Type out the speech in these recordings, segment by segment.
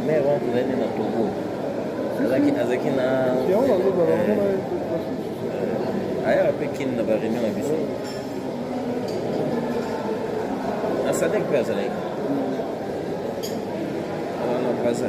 Mais on vous allez dans Togo. Azakina. Ailleurs, après qu'il n'a pas réunion à Bissau. Ah, ça n'est pas ça. Non, pas ça.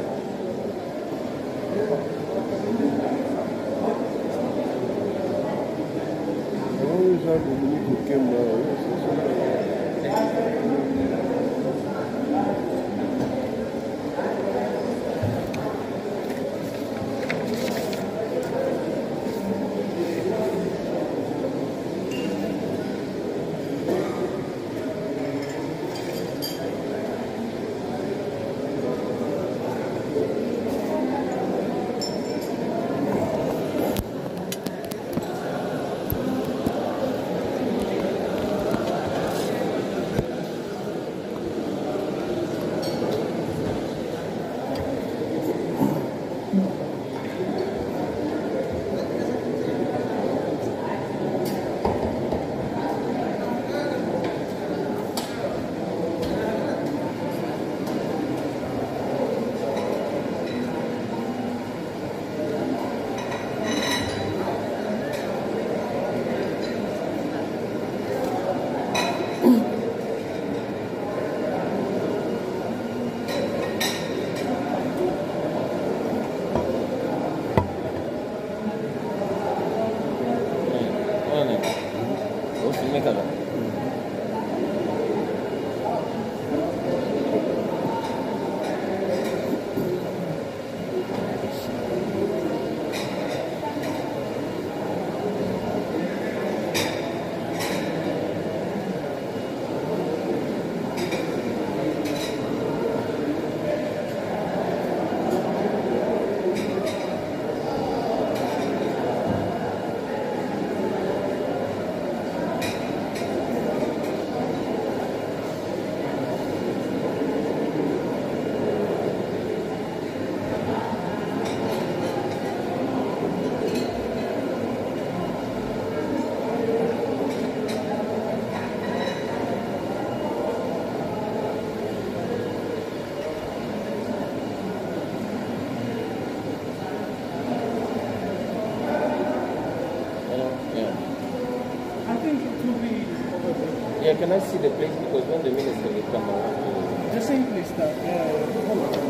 Yeah, can I see the place? Because when the minister will come around. The same place that.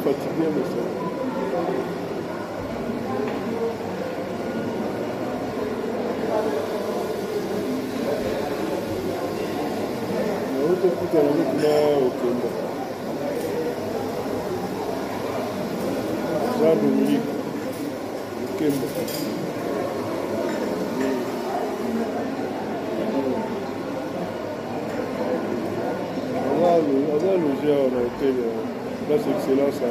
fatigué, mais ça. Là, c'est excellent, ça.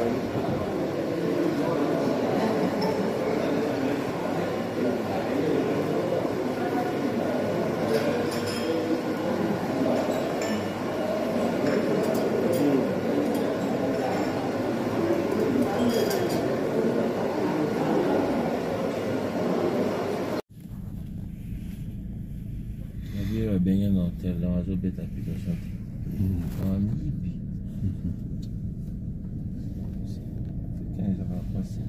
Benye na hotel la wazobeta application wamiibi africain ça va passer.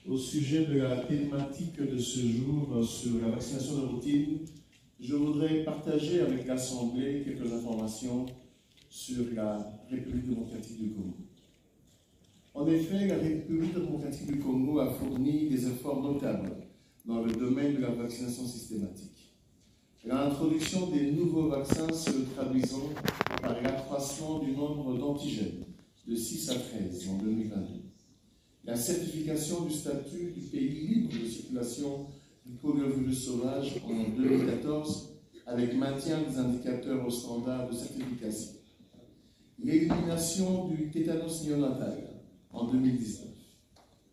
Au sujet de la thématique de ce jour sur la vaccination de routine, je voudrais partager avec l'Assemblée quelques informations sur la République démocratique du Congo. En effet, la République démocratique du Congo a fourni des efforts notables dans le domaine de la vaccination systématique. L'introduction des nouveaux vaccins se traduisant par l'accroissement du nombre d'antigènes de 6 à 13 en 2022. La certification du statut du pays libre de circulation du poliovirus sauvage en 2014 avec maintien des indicateurs aux standards de certification. L'élimination du tétanos néonatal en 2019.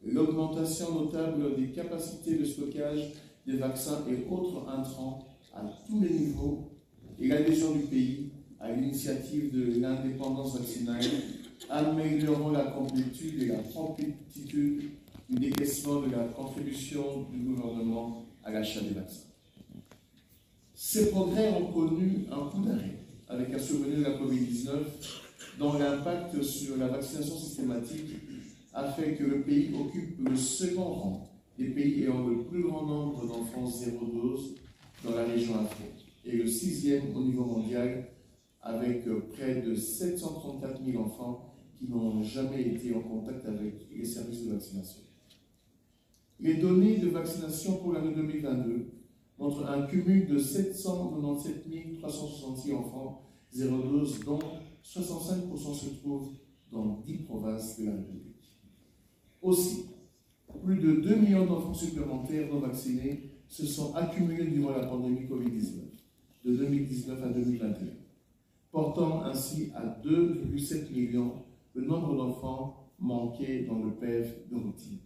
L'augmentation notable des capacités de stockage des vaccins et autres intrants à tous les niveaux et l'adhésion du pays à l'initiative de l'indépendance vaccinale améliorant la complétude et la promptitude du décaissement de la contribution du gouvernement à l'achat des vaccins. Ces progrès ont connu un coup d'arrêt avec la survenue de la COVID-19 dont l'impact sur la vaccination systématique a fait que le pays occupe le second rang des pays ayant le plus grand nombre d'enfants zéro dose dans la région Afrique et le 6e au niveau mondial avec près de 734 000 enfants qui n'ont jamais été en contact avec les services de vaccination. Les données de vaccination pour l'année 2022 montrent un cumul de 797 366 enfants zéro dose, dont 65% se trouvent dans 10 provinces de la République. Aussi, plus de 2 millions d'enfants supplémentaires non vaccinés se sont accumulés durant la pandémie Covid-19, de 2019 à 2021, portant ainsi à 2,7 millions le nombre d'enfants manqués dans le PEV de routine.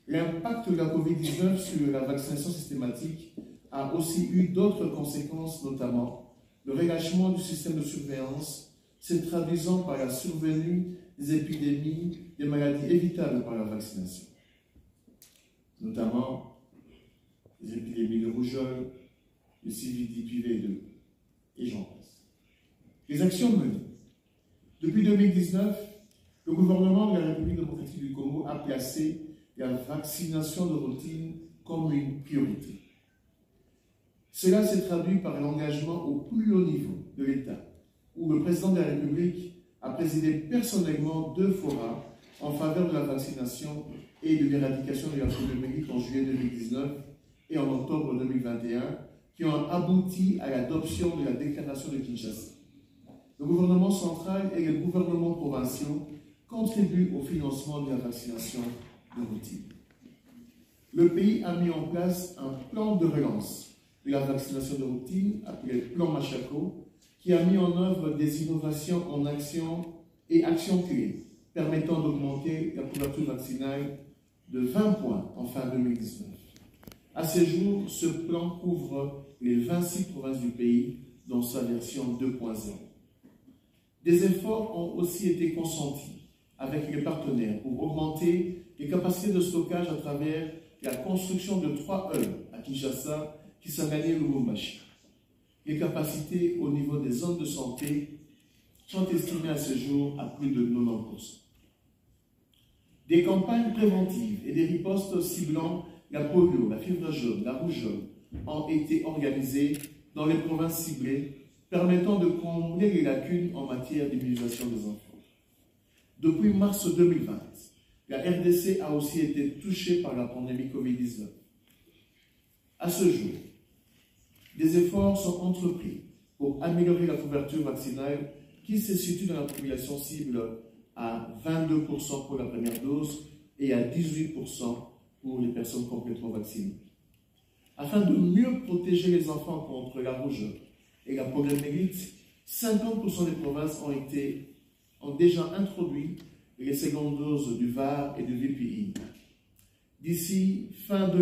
L'impact de la COVID-19 sur la vaccination systématique a aussi eu d'autres conséquences, notamment le relâchement du système de surveillance, se traduisant par la survenue des épidémies, des maladies évitables par la vaccination, notamment les épidémies de rougeole, de CVD-PV2, et j'en passe. Les actions menées. Depuis 2019, le gouvernement de la République démocratique du Congo a placé la vaccination de routine comme une priorité. Cela s'est traduit par l'engagement au plus haut niveau de l'État, où le président de la République a présidé personnellement 2 forats en faveur de la vaccination et de l'éradication de la poliomyélite en juillet 2019 et en octobre 2021, qui ont abouti à l'adoption de la déclaration de Kinshasa. Le gouvernement central et les gouvernements provinciaux contribuent au financement de la vaccination de routine. Le pays a mis en place un plan de relance de la vaccination de routine, appelé plan Machako, qui a mis en œuvre des innovations en action et actions clés permettant d'augmenter la couverture vaccinale de 20 points en fin 2019. À ce jour, ce plan couvre les 26 provinces du pays dans sa version 2.0. Des efforts ont aussi été consentis avec les partenaires pour augmenter les capacités de stockage à travers la construction de 3 hubs à Kinshasa, Kisangani et Lubumbashi. Les capacités au niveau des zones de santé sont estimées à ce jour à plus de 90%. Des campagnes préventives et des ripostes ciblant la polio, la fièvre jaune, la rougeole ont été organisées dans les provinces ciblées, permettant de combler les lacunes en matière d'immunisation des enfants. Depuis mars 2020, la RDC a aussi été touchée par la pandémie Covid-19. À ce jour, des efforts sont entrepris pour améliorer la couverture vaccinale qui se situe dans la population cible à 22% pour la première dose et à 18% pour les personnes complètement vaccinées. Afin de mieux protéger les enfants contre la rougeole et la poliomyélite, 50% des provinces ont déjà introduit les secondes doses du VAR et du VPI. D'ici fin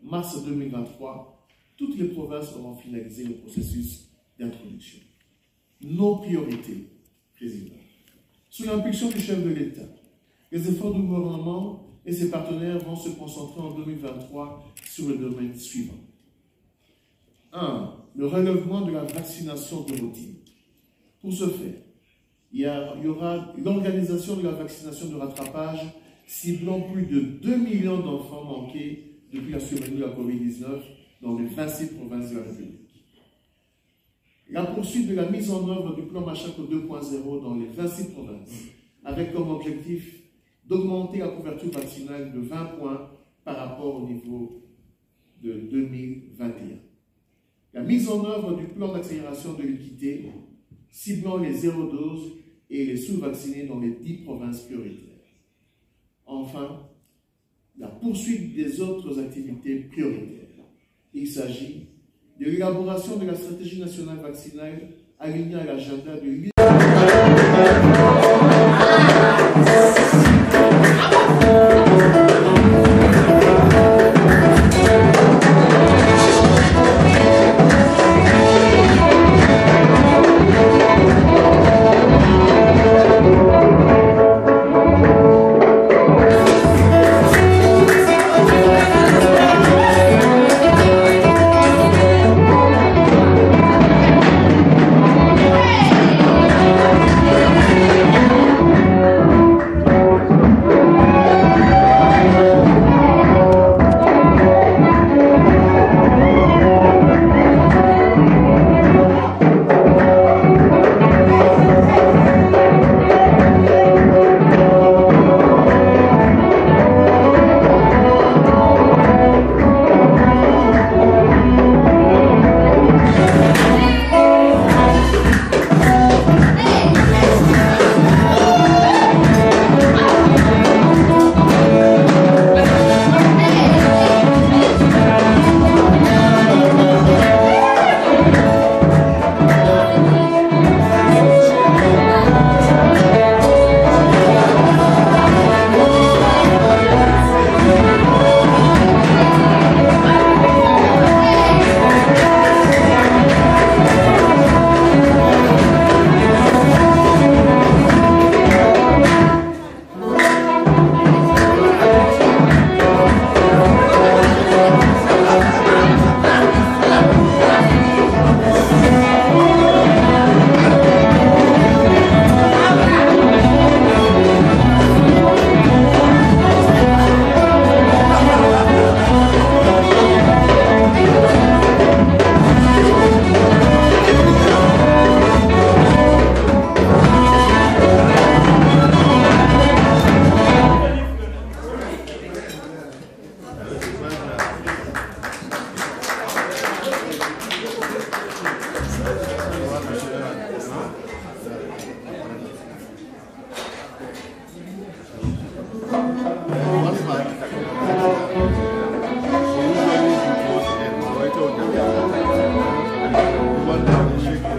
mars 2023, toutes les provinces auront finalisé le processus d'introduction. Nos priorités, Président. Sous l'impulsion du chef de l'État, les efforts du gouvernement et ses partenaires vont se concentrer en 2023 sur le domaine suivant. 1. Le relèvement de la vaccination de routine. Pour ce faire, il y aura l'organisation de la vaccination de rattrapage ciblant plus de 2 millions d'enfants manqués depuis la survenue de la COVID-19 dans les 26 provinces de la République. La poursuite de la mise en œuvre du plan Machako 2.0 dans les 26 provinces, avec comme objectif d'augmenter la couverture vaccinale de 20 points par rapport au niveau de 2021. La mise en œuvre du plan d'accélération de l'équité, ciblant les 0 doses et les sous-vaccinés dans les 10 provinces prioritaires. Enfin, la poursuite des autres activités prioritaires. Il s'agit de l'élaboration de la stratégie nationale vaccinale alignée à l'agenda de va le faire.